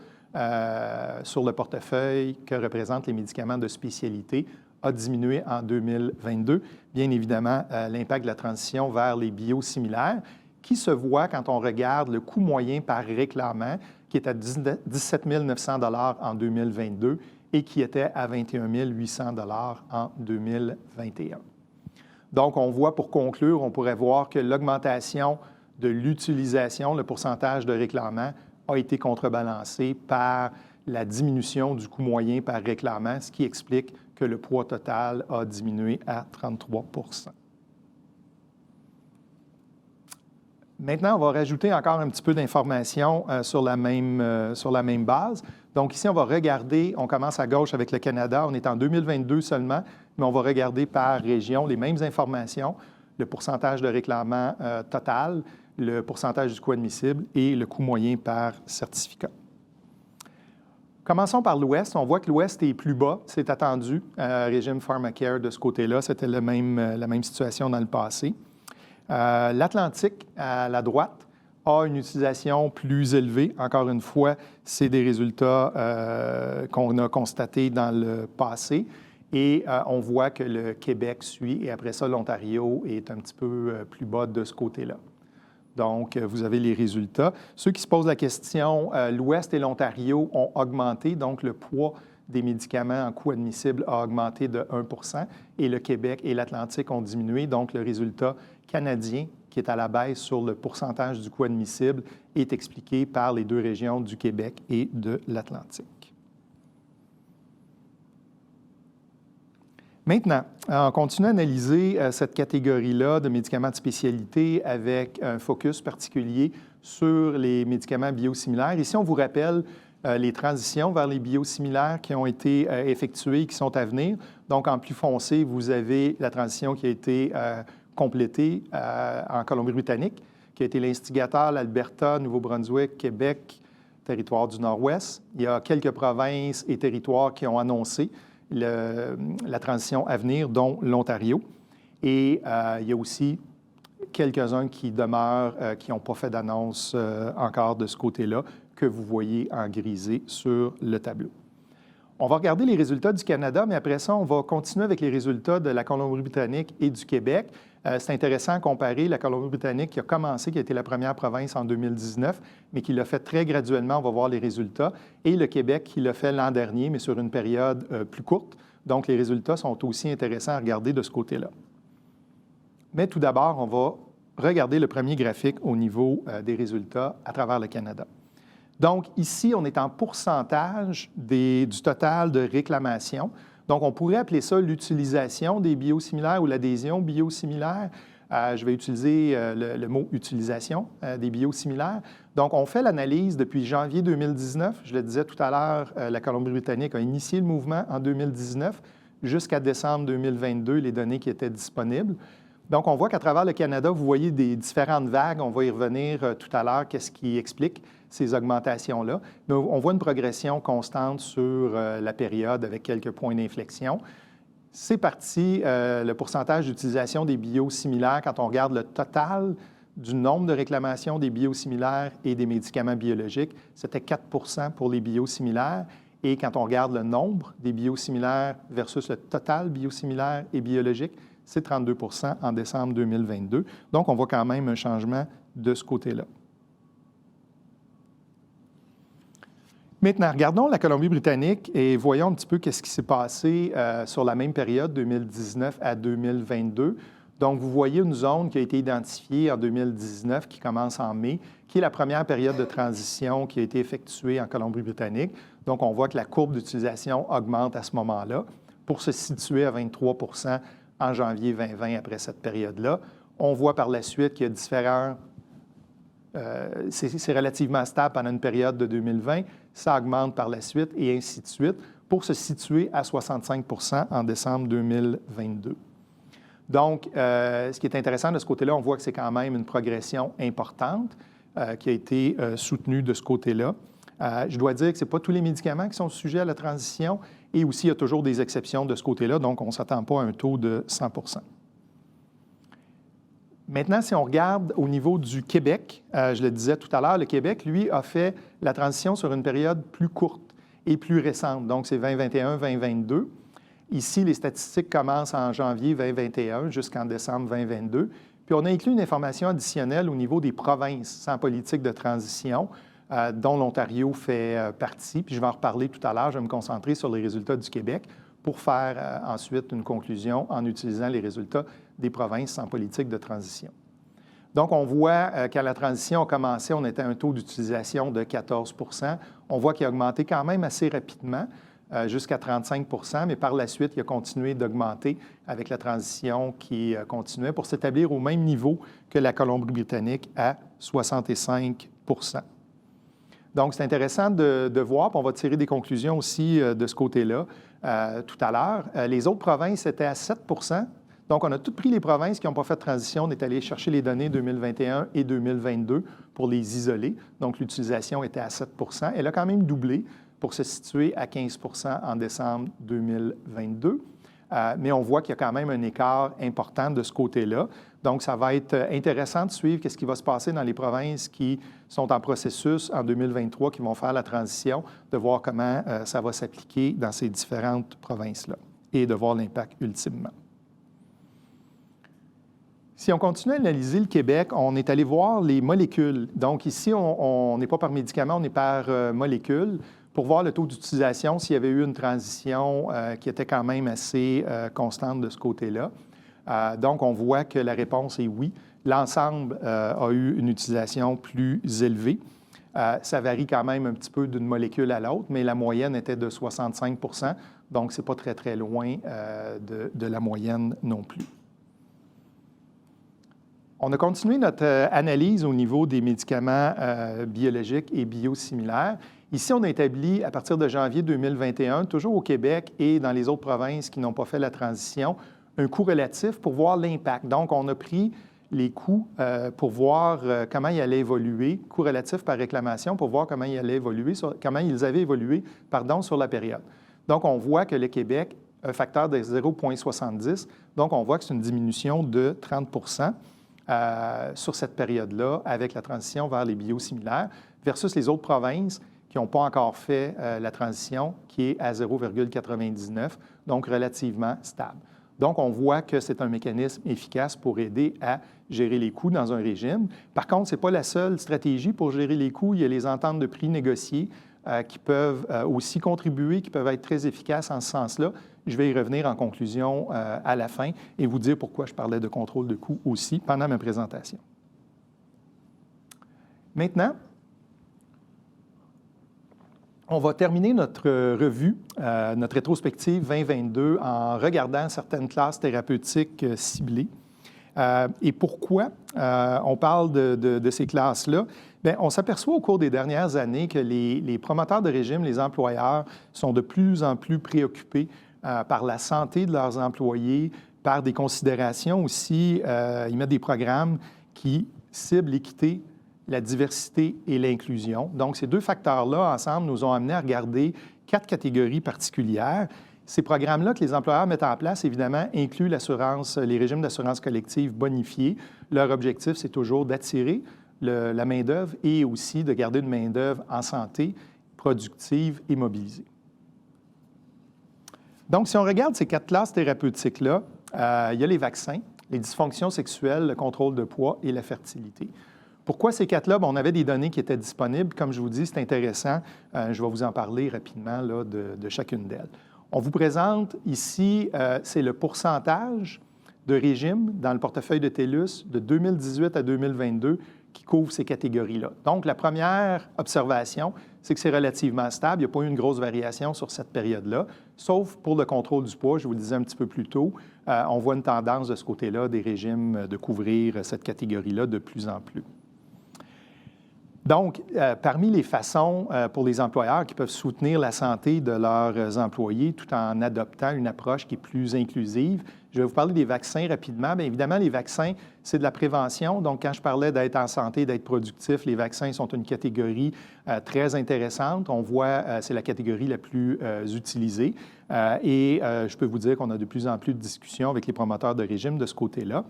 sur le portefeuille que représentent les médicaments de spécialité a diminué en 2022. Bien évidemment, l'impact de la transition vers les biosimilaires qui se voit quand on regarde le coût moyen par réclamant, qui est à 17 900 $ en 2022 et qui était à 21 800 $ en 2021. Donc, on voit, pour conclure, on pourrait voir que l'augmentation de l'utilisation, le pourcentage de réclamants, a été contrebalancé par la diminution du coût moyen par réclamant, ce qui explique que le poids total a diminué à 33 %. Maintenant, on va rajouter encore un petit peu d'informations sur la même base. Donc ici, on va regarder, on commence à gauche avec le Canada, on est en 2022 seulement, mais on va regarder par région les mêmes informations, le pourcentage de réclamants total, le pourcentage du coût admissible et le coût moyen par certificat. Commençons par l'Ouest. On voit que l'Ouest est plus bas, c'est attendu. Régime PharmaCare de ce côté-là, c'était la même situation dans le passé. L'Atlantique, à la droite, a une utilisation plus élevée. Encore une fois, c'est des résultats qu'on a constatés dans le passé. Et on voit que le Québec suit, et après ça, l'Ontario est un petit peu plus bas de ce côté-là. Donc, vous avez les résultats. Ceux qui se posent la question, l'Ouest et l'Ontario ont augmenté, donc le poids des médicaments en coût admissible a augmenté de 1 % et le Québec et l'Atlantique ont diminué. Donc, le résultat canadien, qui est à la baisse sur le pourcentage du coût admissible, est expliqué par les deux régions du Québec et de l'Atlantique. Maintenant, on continue à analyser cette catégorie-là de médicaments de spécialité avec un focus particulier sur les médicaments biosimilaires. Ici, on vous rappelle les transitions vers les biosimilaires qui ont été effectuées et qui sont à venir. Donc, en plus foncé, vous avez la transition qui a été complétée en Colombie-Britannique, qui a été l'instigateur, l'Alberta, Nouveau-Brunswick, Québec, territoire du Nord-Ouest. Il y a quelques provinces et territoires qui ont annoncé la transition à venir, dont l'Ontario. Et il y a aussi quelques-uns qui demeurent, qui n'ont pas fait d'annonce encore de ce côté-là, que vous voyez en grisé sur le tableau. On va regarder les résultats du Canada, mais après ça, on va continuer avec les résultats de la Colombie-Britannique et du Québec. C'est intéressant à comparer la Colombie-Britannique qui a commencé, qui a été la première province en 2019, mais qui l'a fait très graduellement, on va voir les résultats, et le Québec qui l'a fait l'an dernier, mais sur une période plus courte. Donc, les résultats sont aussi intéressants à regarder de ce côté-là. Mais tout d'abord, on va regarder le premier graphique au niveau des résultats à travers le Canada. Donc, ici, on est en pourcentage du total de réclamations. Donc, on pourrait appeler ça l'utilisation des biosimilaires ou l'adhésion biosimilaire. Je vais utiliser le mot « utilisation » des biosimilaires. Donc, on fait l'analyse depuis janvier 2019. Je le disais tout à l'heure, la Colombie-Britannique a initié le mouvement en 2019 jusqu'à décembre 2022, les données qui étaient disponibles. Donc, on voit qu'à travers le Canada, vous voyez des différentes vagues. On va y revenir tout à l'heure, qu'est-ce qui explique ces augmentations-là. Mais on voit une progression constante sur la période avec quelques points d'inflexion. C'est parti, le pourcentage d'utilisation des biosimilaires, quand on regarde le total du nombre de réclamations des biosimilaires et des médicaments biologiques, c'était 4 pour les biosimilaires. Et quand on regarde le nombre des biosimilaires versus le total biosimilaire et biologique, c'est 32 en décembre 2022. Donc, on voit quand même un changement de ce côté-là. Maintenant, regardons la Colombie-Britannique et voyons un petit peu qu'est-ce qui s'est passé sur la même période, 2019 à 2022. Donc, vous voyez une zone qui a été identifiée en 2019, qui commence en mai, qui est la première période de transition qui a été effectuée en Colombie-Britannique. Donc, on voit que la courbe d'utilisation augmente à ce moment-là pour se situer à 23 en janvier 2020 après cette période-là. On voit par la suite qu'il y a différents... c'est relativement stable pendant une période de 2020. Ça augmente par la suite et ainsi de suite pour se situer à 65 en décembre 2022. Donc, ce qui est intéressant de ce côté-là, on voit que c'est quand même une progression importante qui a été soutenue de ce côté-là. Je dois dire que ce n'est pas tous les médicaments qui sont sujets à la transition et aussi il y a toujours des exceptions de ce côté-là, donc on ne s'attend pas à un taux de 100 Maintenant, si on regarde au niveau du Québec, je le disais tout à l'heure, le Québec, lui, a fait la transition sur une période plus courte et plus récente, donc c'est 2021-2022. Ici, les statistiques commencent en janvier 2021 jusqu'en décembre 2022. Puis on a inclus une information additionnelle au niveau des provinces sans politique de transition, dont l'Ontario fait partie. Puis je vais en reparler tout à l'heure. Je vais me concentrer sur les résultats du Québec pour faire ensuite une conclusion en utilisant les résultats des provinces sans politique de transition. Donc, on voit quand la transition a commencé, on était à un taux d'utilisation de 14 On voit qu'il a augmenté quand même assez rapidement, jusqu'à 35 mais par la suite, il a continué d'augmenter avec la transition qui continuait pour s'établir au même niveau que la Colombie-Britannique à 65 Donc, c'est intéressant de voir, puis on va tirer des conclusions aussi de ce côté-là tout à l'heure. Les autres provinces étaient à 7 Donc, on a toutes pris les provinces qui n'ont pas fait de transition. On est allé chercher les données 2021 et 2022 pour les isoler. Donc, l'utilisation était à 7 Elle a quand même doublé pour se situer à 15 en décembre 2022. Mais on voit qu'il y a quand même un écart important de ce côté-là. Donc, ça va être intéressant de suivre ce qui va se passer dans les provinces qui sont en processus en 2023, qui vont faire la transition, de voir comment ça va s'appliquer dans ces différentes provinces-là et de voir l'impact ultimement. Si on continue à analyser le Québec, on est allé voir les molécules. Donc, ici, on n'est pas par médicament, on est par molécule pour voir le taux d'utilisation, s'il y avait eu une transition qui était quand même assez constante de ce côté-là. Donc, on voit que la réponse est oui. L'ensemble a eu une utilisation plus élevée. Ça varie quand même un petit peu d'une molécule à l'autre, mais la moyenne était de 65 donc ce n'est pas très, très loin de la moyenne non plus. On a continué notre analyse au niveau des médicaments biologiques et biosimilaires. Ici, on a établi, à partir de janvier 2021, toujours au Québec et dans les autres provinces qui n'ont pas fait la transition, un coût relatif pour voir l'impact. Donc, on a pris les coûts pour voir comment ils allaient évoluer, coûts relatifs par réclamation, pour voir comment ils allaient évoluer, comment ils avaient évolué, sur la période. Donc, on voit que le Québec, un facteur de 0,70, donc on voit que c'est une diminution de 30 sur cette période-là avec la transition vers les biosimilaires, versus les autres provinces qui n'ont pas encore fait la transition, qui est à 0,99, donc relativement stable. Donc, on voit que c'est un mécanisme efficace pour aider à gérer les coûts dans un régime. Par contre, ce n'est pas la seule stratégie pour gérer les coûts. Il y a les ententes de prix négociées qui peuvent aussi contribuer, qui peuvent être très efficaces en ce sens-là. Je vais y revenir en conclusion à la fin et vous dire pourquoi je parlais de contrôle de coûts aussi pendant ma présentation. Maintenant, on va terminer notre revue, notre rétrospective 2022 en regardant certaines classes thérapeutiques ciblées. Et pourquoi on parle de ces classes-là? Bien, on s'aperçoit au cours des dernières années que les promoteurs de régime, les employeurs, sont de plus en plus préoccupés par la santé de leurs employés, par des considérations aussi. Ils mettent des programmes qui ciblent l'équité, la diversité et l'inclusion. Donc, ces deux facteurs-là, ensemble, nous ont amenés à regarder 4 catégories particulières. Ces programmes-là que les employeurs mettent en place, évidemment, incluent les régimes d'assurance collective bonifiés. Leur objectif, c'est toujours d'attirer la main-d'œuvre et aussi de garder une main-d'œuvre en santé, productive et mobilisée. Donc, si on regarde ces 4 classes thérapeutiques-là, il y a les vaccins, les dysfonctions sexuelles, le contrôle de poids et la fertilité. Pourquoi ces 4-là? Bien, on avait des données qui étaient disponibles. Comme je vous dis, c'est intéressant. Je vais vous en parler rapidement là, de chacune d'elles. On vous présente ici, c'est le pourcentage de régimes dans le portefeuille de TELUS de 2018 à 2022 qui couvre ces catégories-là. Donc, la première observation, c'est que c'est relativement stable. Il n'y a pas eu une grosse variation sur cette période-là, sauf pour le contrôle du poids. Je vous le disais un petit peu plus tôt, on voit une tendance de ce côté-là des régimes de couvrir cette catégorie-là de plus en plus. Donc, parmi les façons pour les employeurs qui peuvent soutenir la santé de leurs employés tout en adoptant une approche qui est plus inclusive, je vais vous parler des vaccins rapidement. Bien évidemment, les vaccins, c'est de la prévention. Donc, quand je parlais d'être en santé, d'être productif, les vaccins sont une catégorie très intéressante. On voit, c'est la catégorie la plus utilisée. Et je peux vous dire qu'on a de plus en plus de discussions avec les promoteurs de régime de ce côté-là.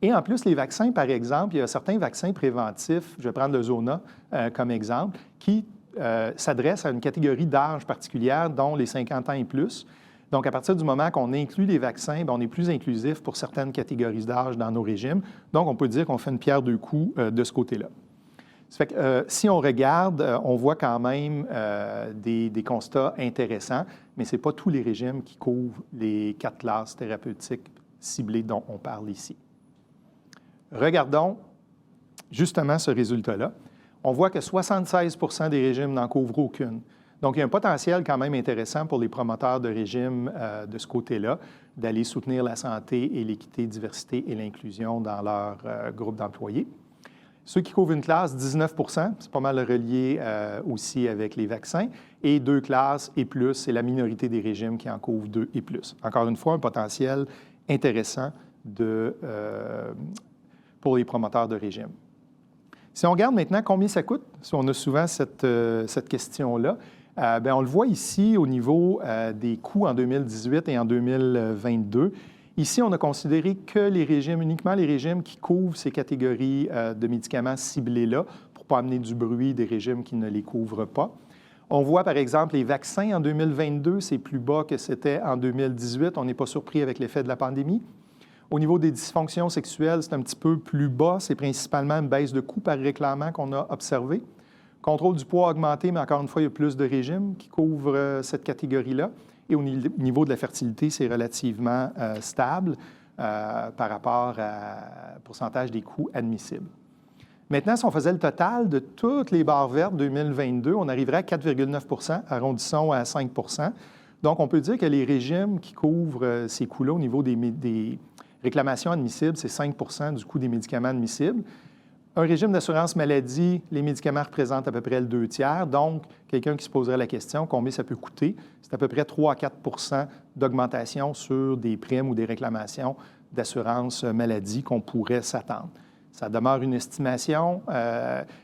Et en plus, les vaccins, par exemple, il y a certains vaccins préventifs, je vais prendre le Zona comme exemple, qui s'adressent à une catégorie d'âge particulière, dont les 50 ans et plus. Donc, à partir du moment qu'on inclut les vaccins, bien, on est plus inclusif pour certaines catégories d'âge dans nos régimes. Donc, on peut dire qu'on fait une pierre deux coups de ce côté-là. Ça fait que, si on regarde, on voit quand même des constats intéressants, mais ce n'est pas tous les régimes qui couvrent les 4 classes thérapeutiques ciblées dont on parle ici. Regardons justement ce résultat-là. On voit que 76 % des régimes n'en couvrent aucune. Donc, il y a un potentiel quand même intéressant pour les promoteurs de régimes de ce côté-là, d'aller soutenir la santé et l'équité, diversité et l'inclusion dans leur groupe d'employés. Ceux qui couvrent une classe, 19 %, c'est pas mal relié aussi avec les vaccins. Et 2 classes et plus, c'est la minorité des régimes qui en couvrent 2 et plus. Encore une fois, un potentiel intéressant pour les promoteurs de régime. Si on regarde maintenant combien ça coûte, si on a souvent cette question-là, bien, on le voit ici au niveau des coûts en 2018 et en 2022. Ici, on a considéré que uniquement les régimes qui couvrent ces catégories de médicaments ciblés-là, pour ne pas amener du bruit des régimes qui ne les couvrent pas. On voit, par exemple, les vaccins en 2022, c'est plus bas que c'était en 2018. On n'est pas surpris avec l'effet de la pandémie. Au niveau des dysfonctions sexuelles, c'est un petit peu plus bas. C'est principalement une baisse de coût par réclamant qu'on a observé. Contrôle du poids a augmenté, mais encore une fois, il y a plus de régimes qui couvrent cette catégorie-là. Et au niveau de la fertilité, c'est relativement stable par rapport au pourcentage des coûts admissibles. Maintenant, si on faisait le total de toutes les barres vertes 2022, on arriverait à 4,9 %, arrondissons à 5 %. Donc, on peut dire que les régimes qui couvrent ces coûts-là au niveau des réclamations admissibles, c'est 5 % du coût des médicaments admissibles. Un régime d'assurance maladie, les médicaments représentent à peu près le 2/3. Donc, quelqu'un qui se poserait la question, combien ça peut coûter? C'est à peu près 3 à 4 d'augmentation sur des primes ou des réclamations d'assurance maladie qu'on pourrait s'attendre. Ça demeure une estimation.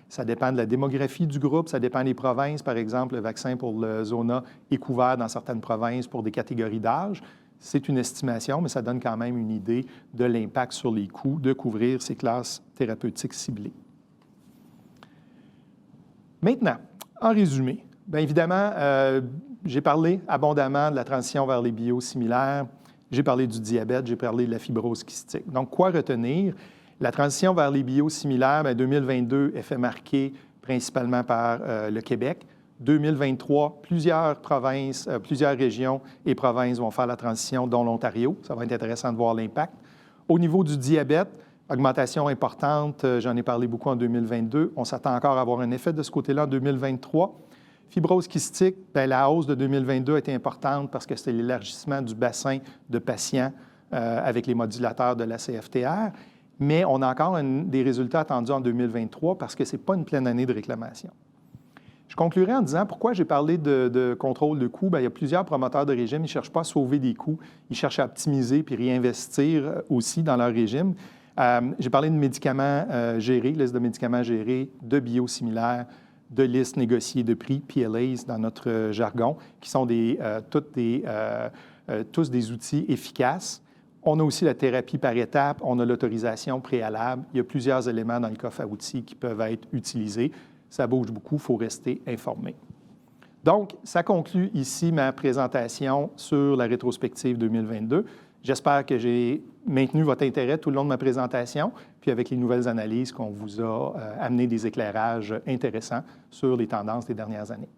Ça dépend de la démographie du groupe, ça dépend des provinces. Par exemple, le vaccin pour le Zona est couvert dans certaines provinces pour des catégories d'âge. C'est une estimation, mais ça donne quand même une idée de l'impact sur les coûts de couvrir ces classes thérapeutiques ciblées. Maintenant, en résumé, bien évidemment, j'ai parlé abondamment de la transition vers les biosimilaires, j'ai parlé du diabète, j'ai parlé de la fibrose kystique. Donc, quoi retenir? La transition vers les biosimilaires, bien, 2022 est fait marquer principalement par le Québec. 2023, plusieurs provinces, plusieurs régions et provinces vont faire la transition, dont l'Ontario. Ça va être intéressant de voir l'impact. Au niveau du diabète, augmentation importante, j'en ai parlé beaucoup en 2022. On s'attend encore à avoir un effet de ce côté-là en 2023. Fibrose kystique, bien, la hausse de 2022 a été importante parce que c'était l'élargissement du bassin de patients avec les modulateurs de la CFTR. Mais on a encore des résultats attendus en 2023 parce que ce n'est pas une pleine année de réclamation. Je conclurai en disant pourquoi j'ai parlé de contrôle de coûts. Bien, il y a plusieurs promoteurs de régime, ils ne cherchent pas à sauver des coûts, ils cherchent à optimiser puis réinvestir aussi dans leur régime. J'ai parlé de médicaments gérés, liste de médicaments gérés, de biosimilaires, de listes négociées de prix, PLAs dans notre jargon, qui sont tous des outils efficaces. On a aussi la thérapie par étapes, on a l'autorisation préalable. Il y a plusieurs éléments dans le coffre à outils qui peuvent être utilisés. Ça bouge beaucoup, il faut rester informé. Donc, ça conclut ici ma présentation sur la rétrospective 2022. J'espère que j'ai maintenu votre intérêt tout le long de ma présentation, puis avec les nouvelles analyses qu'on vous a amené des éclairages intéressants sur les tendances des dernières années.